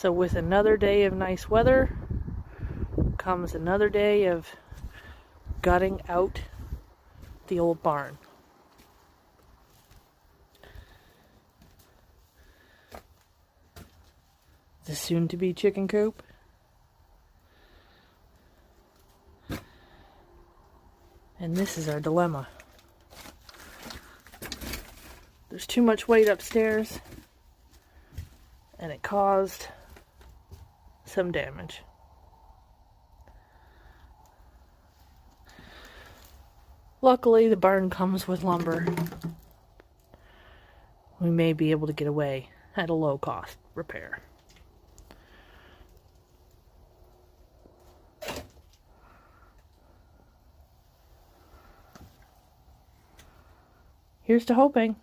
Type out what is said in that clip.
So with another day of nice weather comes another day of gutting out the old barn. The soon-to-be chicken coop. And this is our dilemma. There's too much weight upstairs, and it caused some damage. Luckily, the barn comes with lumber. We may be able to get away at a low cost repair. Here's to hoping.